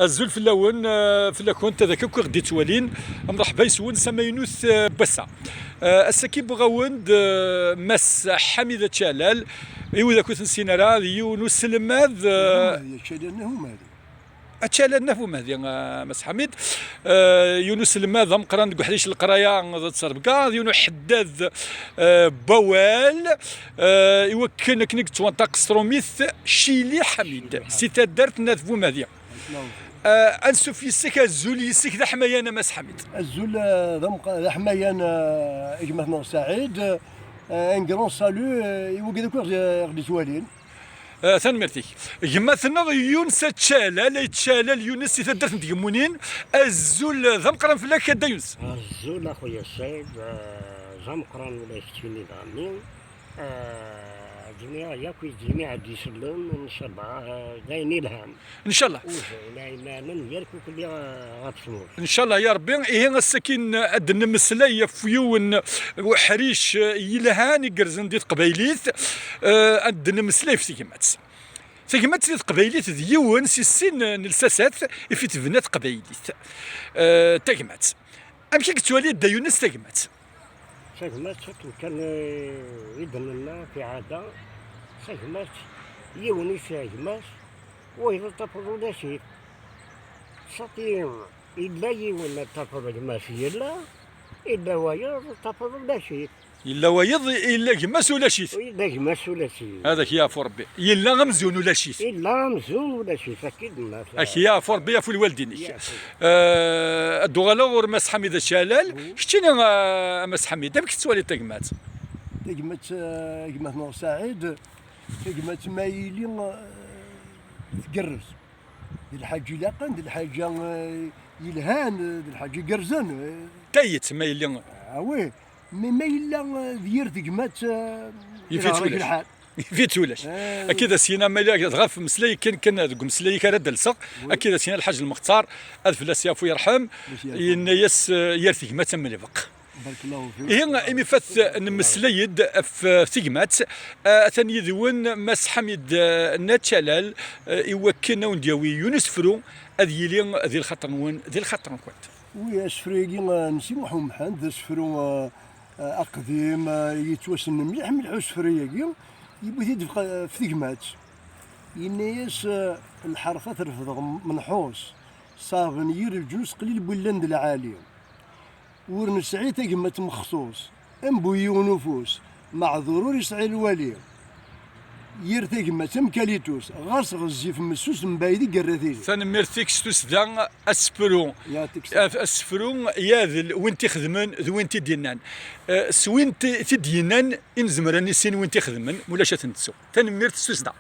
الزول في اللون في اللكون تذاك كو غدي توالين مرحبا يسون سما يونس بسا السكيب بغاوند مس حميدة تشالال إذا كنت نسينا راه يونس الماذ تشالال نفهم هذه مس حميد يونس الماذ مقران كحريش القرايه ضد سربكا يونس حداد بوال يوكن كنك توانطاق ستروميث شيلي حميد سيتا دارت نافو هذه انسو في السك الزول يسك ذا حمايانا مس حميد الزول ذا حمايانا اجمه سعيد ان كرون سالو يوكي ذاك غادي توالين ثنمرتي يمثلنا يونس تشالال يتشالال يونس يتدرت نتيمونين الزول ذا مقران فلاك دا يونس الزول اخويا السيد ذا مقران ولا يشتيني ضامين جميع ياكل جميع دي سلم ان شاء الله داين الهام ان شاء الله لا يركو كل غابسمور ان شاء الله يا ربي إيه السكين ادن مسلايه فيون وحريش يلهاني قرزن ديت قبيليت ادن مسلايه في سيكمات ديت قبيليت ديون سي السن نلساسات في تبنات قبيليت تاكمات امشي كتوالي دا يونس تاكمات ساكمات كان يدن لنا في عاده ساكمات يوني ساكمات وإذا تفضلوا لا شيء سطير إلا يونا تفضل ما في إلا ويض تفضل لا شيء إلا ويض إلا جمس ولا شيء إلا جمس ولا شيء هذاك يا فربي إلا غمزون ولا شيء إلا غمزون ولا شيء أكيد ما أك يا فربي يا فول والدينك الدغالور مس حميد الشلال شتينا مس حميد دابك تسوالي تقمات نور سعيد تقمات مايلين تقرز الحاج لاقن الحاجه يلهان الحاج قرزان تايت مايلين وي ما الا دير تقمات يفيتولاش يفيتولاش اكيد سينا مالك تغاف مسلاي كان ذوك مسلاي كان دلصق اكيد سينا الحاج المختار الفلاس يافو يرحم ينيس يرثي ما تم لبق بارك الله فيك هي إمي فث نمسليد في ثقمات ثاني ذون مس حميد ناتشالال يوكلنا وندياوي يونس فرو أذيلين ذي الخطر وين ذي الخطر كنت ويا سفريقي نسي محمد ذا سفرو أقديم يتوسن مليح سفريقي يبغي يدي في ثقمات ينيس الحرفة ترفض منحوس صافن ير الجلوس قليل بولند العالي ورنسعي تقمة مخصوص انبوي ونفوس مع ضروري يسعي الوالي يرتقمة مكاليتوس غاص غزي في مسوس مبايدي قراثيلي ثاني ميرتيك ستوس ذا اسفرو اسفرو يا ذل وين تخدمن ذوين تدينان سوين تدينان ان زمراني سين وين تخدمن ولا شاتنتسو ثاني ميرت ستوس ذا